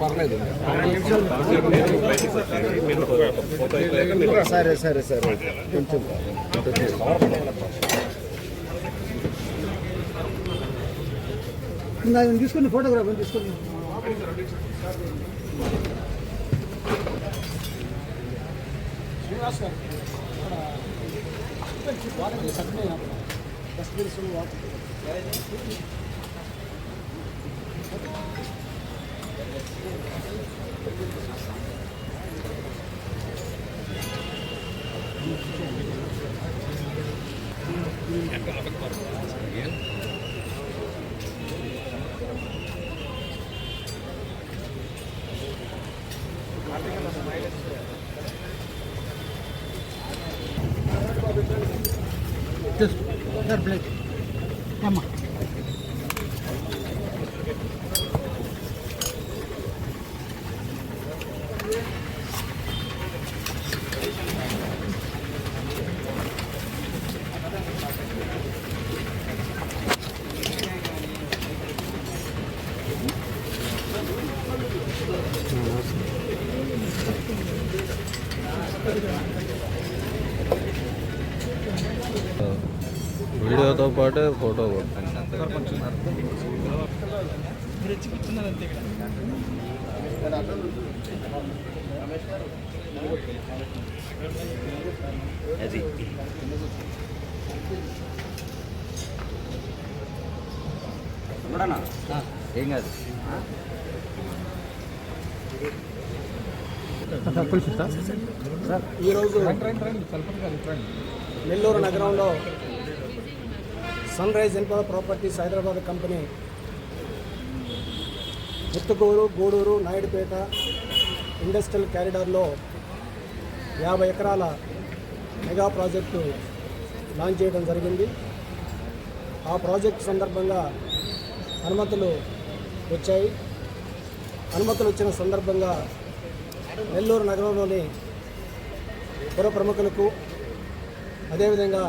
పర్లేదు. సరే సరే సరే కొంచెం తీసుకుని ఫోటోగ్రాఫ్ తీసుకుని శ్రీనివాస్ గారు Sir, Blake. Come on. వీడియోతో పాటే ఫోటో ఏం కాదు. ఈరోజు నెల్లూరు నగరంలో sunrise Enpower properties Hyderabad company Muthukur, Gudur, Naidupeta industrial కారిడార్లో 50 ఎకరాల మెగా ప్రాజెక్టు లాంచ్ చేయడం జరిగింది. ఆ ప్రాజెక్టు సందర్భంగా అనుమతులు వచ్చాయి. అనుమతులు వచ్చిన సందర్భంగా నెల్లూరు నగరంలోని పుర ప్రముఖులకు, అదేవిధంగా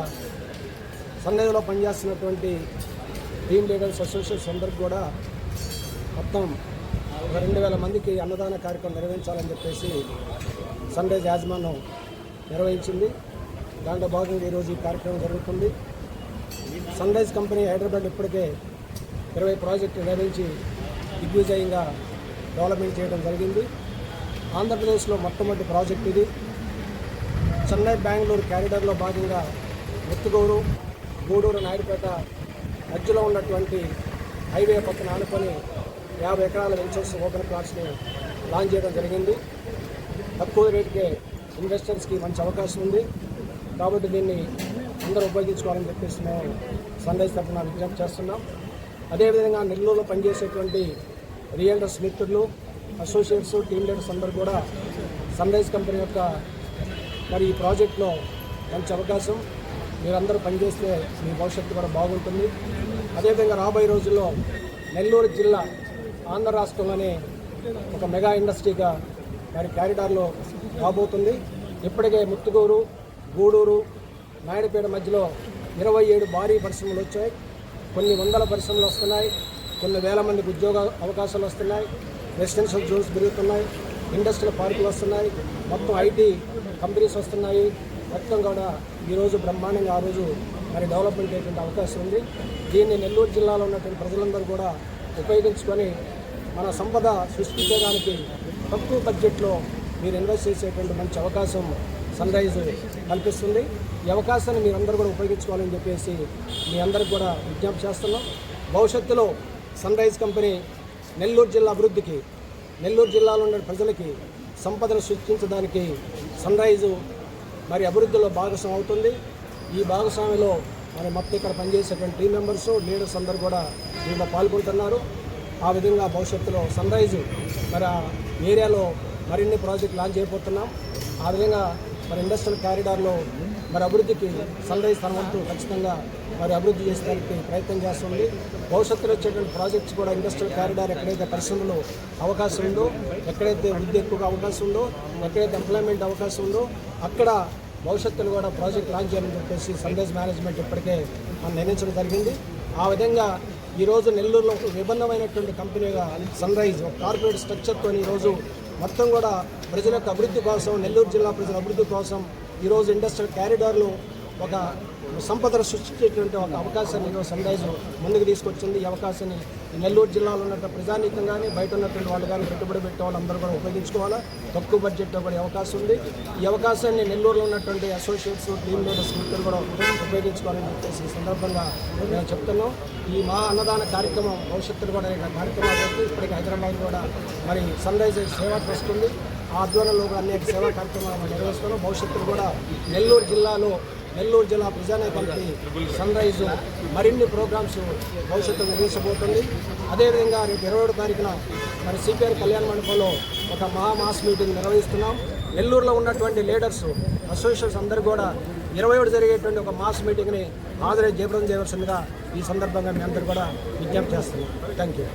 సన్నిధిలో పనిచేస్తున్నటువంటి టీమ్ లీడర్స్ అసోసియేషన్స్ అందరికి కూడా మొత్తం 2000 మందికి అన్నదాన కార్యక్రమం నిర్వహించాలని చెప్పేసి సన్ రైజ్ యాజమాన్యం నిర్వహించింది. దాంట్లో భాగంగా ఈరోజు ఈ కార్యక్రమం జరుగుతుంది. సన్ రైజ్ కంపెనీ హైదరాబాద్ ఇప్పటికే 20 ప్రాజెక్టులు నిర్వహించి దిగ్విజయంగా డెవలప్మెంట్ చేయడం జరిగింది. ఆంధ్రప్రదేశ్లో మొట్టమొదటి ప్రాజెక్ట్ ఇది. చెన్నై బెంగళూరు క్యారిడార్లో భాగంగా ముత్తుకూరు, గూడూరు, నాయుడుపేట మధ్యలో ఉన్నటువంటి హైవే పక్కన ఆనుకొని 50 ఎకరాల వెంచర్స్ ఓపెన్ ప్లాట్స్ని లాంచ్ చేయడం జరిగింది. తక్కువ రేటుకే ఇన్వెస్టర్స్కి మంచి అవకాశం ఉంది. కాబట్టి దీన్ని అందరూ ఉపయోగించుకోవాలని చెప్పేసి మేము సన్ రైజ్ తరఫున విజ్ఞప్తి చేస్తున్నాం. అదేవిధంగా నెల్లూరులో పనిచేసేటువంటి రియల్టర్స్ మిత్రులు, అసోసియేట్స్, టీమ్ లీడర్స్ అందరూ కూడా సన్ రైజ్ కంపెనీ యొక్క మరి ఈ ప్రాజెక్టులో మంచి అవకాశం. మీరందరూ పనిచేస్తే మీ భవిష్యత్తు కూడా బాగుంటుంది. అదేవిధంగా రాబోయే రోజుల్లో నెల్లూరు జిల్లా ఆంధ్ర రాష్ట్రంలోనే ఒక మెగా ఇండస్ట్రీగా మరి కారిడార్లో రాబోతుంది. ఇప్పటికే ముత్తుకూరు, గూడూరు, నాయుడుపేట మధ్యలో 27 భారీ పరిశ్రమలు వచ్చాయి. కొన్ని వందల పరిశ్రమలు వస్తున్నాయి. కొన్ని వేల మందికి ఉద్యోగ అవకాశాలు వస్తున్నాయి. రెసిడెన్షియల్ జోన్స్ పెరుగుతున్నాయి. ఇండస్ట్రియల్ పార్కులు వస్తున్నాయి. మొత్తం ఐటీ కంపెనీస్ వస్తున్నాయి. మొత్తం కూడా ఈరోజు బ్రహ్మాండంగా ఆ రోజు మరి డెవలప్మెంట్ అయ్యేటువంటి అవకాశం ఉంది. దీన్ని నెల్లూరు జిల్లాలో ఉన్నటువంటి ప్రజలందరూ కూడా ఉపయోగించుకొని మన సంపద సృష్టించడానికి తక్కువ బడ్జెట్లో మీరు ఇన్వెస్ట్ చేసేటువంటి మంచి అవకాశం సన్ రైజ్ కల్పిస్తుంది. ఈ అవకాశాన్ని మీరందరూ కూడా ఉపయోగించుకోవాలని చెప్పేసి మీ అందరికి కూడా విజ్ఞప్తి చేస్తున్నాం. భవిష్యత్తులో సన్ రైజ్ కంపెనీ నెల్లూరు జిల్లా అభివృద్ధికి, నెల్లూరు జిల్లాలో ఉన్న ప్రజలకి సంపదను సృష్టించడానికి సన్ రైజ్ మరి అభివృద్ధిలో భాగస్వామి అవుతుంది. ఈ భాగస్వామిలో మరి మొత్తం ఇక్కడ పనిచేసేటువంటి టీం మెంబర్స్, లీడర్స్ అందరూ కూడా దీంట్లో పాల్గొంటున్నారు. ఆ విధంగా భవిష్యత్తులో సన్ రైజ్ మరి ఆ ఏరియాలో మరిన్ని ప్రాజెక్టులు లాంచ్ చేయబోతున్నాం. ఆ విధంగా మరి ఇండస్ట్రియల్ కారిడార్లో మరి అభివృద్ధికి సన్ రైజ్ తన వంతు ఖచ్చితంగా మరి అభివృద్ధి చేసేదానికి ప్రయత్నం చేస్తుంది. భవిష్యత్తులో వచ్చేటువంటి ప్రాజెక్ట్స్ కూడా ఇండస్ట్రియల్ కారిడార్ ఎక్కడైతే పరిశ్రమలు అవకాశం ఉందో, ఎక్కడైతే వృద్ధి ఎక్కువగా అవకాశం ఉందో, ఎక్కడైతే ఎంప్లాయ్మెంట్ అవకాశం ఉందో అక్కడ భవిష్యత్తులో కూడా ప్రాజెక్ట్ లాంచ్ చేయాలని చెప్పేసి సన్ రైజ్ మేనేజ్మెంట్ ఇప్పటికే మనం నిర్ణయించడం జరిగింది. ఆ విధంగా ఈరోజు నెల్లూరులో ఒక విభిన్నమైనటువంటి కంపెనీగా సన్ రైజ్ ఒక కార్పొరేట్ స్ట్రక్చర్తో ఈరోజు మొత్తం కూడా ప్రజల యొక్క అభివృద్ధి కోసం, నెల్లూరు జిల్లా ప్రజల అభివృద్ధి కోసం ఈరోజు ఇండస్ట్రియల్ క్యారిడార్లు ఒక సంపదను సృష్టించేటువంటి ఒక అవకాశాన్ని ఈరోజు సన్ రైజ్ ముందుకు తీసుకొచ్చింది. ఈ అవకాశాన్ని నెల్లూరు జిల్లాలో ఉన్నటువంటి ప్రజానీకం కానీ, బయట ఉన్నటువంటి వాళ్ళు కానీ, పెట్టుబడి పెట్టే వాళ్ళందరూ కూడా ఉపయోగించుకోవాలా. తక్కువ బడ్జెట్లో కూడా అవకాశం ఉంది. ఈ అవకాశాన్ని నెల్లూరులో ఉన్నటువంటి అసోసియేట్స్, టీమ్ లీడర్స్ ఇద్దరు కూడా ఉపయోగించుకోవాలని చెప్పేసి ఈ సందర్భంగా మేము చెప్తున్నాం. ఈ మహా అన్నదాన కార్యక్రమం భవిష్యత్తులో కూడా కార్యక్రమాలు పెట్టి ఇప్పటికీ హైదరాబాద్ కూడా మరి సన్ రైజ్ సేవా ట్రస్ట్ ఉంది. ఆ ఆధ్వర్యంలో కూడా అనేక సేవా కార్యక్రమాలు నిర్వహిస్తున్నాం. భవిష్యత్తులో కూడా నెల్లూరు జిల్లా ప్రజానీకానికి సన్ రైజ్ మరిన్ని ప్రోగ్రామ్స్ భవిష్యత్తులో నిర్వహించబోతుంది. అదేవిధంగా రేపు 27వ తారీఖున మరి సిపిఆర్ కళ్యాణ మండపంలో ఒక మాస్ మీటింగ్ నిర్వహిస్తున్నాం. నెల్లూరులో ఉన్నటువంటి లీడర్స్, అసోసియేషన్స్ అందరూ కూడా 27 జరిగేటువంటి ఒక మాస్ మీటింగ్ని హాజరై జయప్రదం చేయవలసిందిగా ఈ సందర్భంగా మీ అందరూ కూడా విజ్ఞప్తి చేస్తున్నాం. Thank you.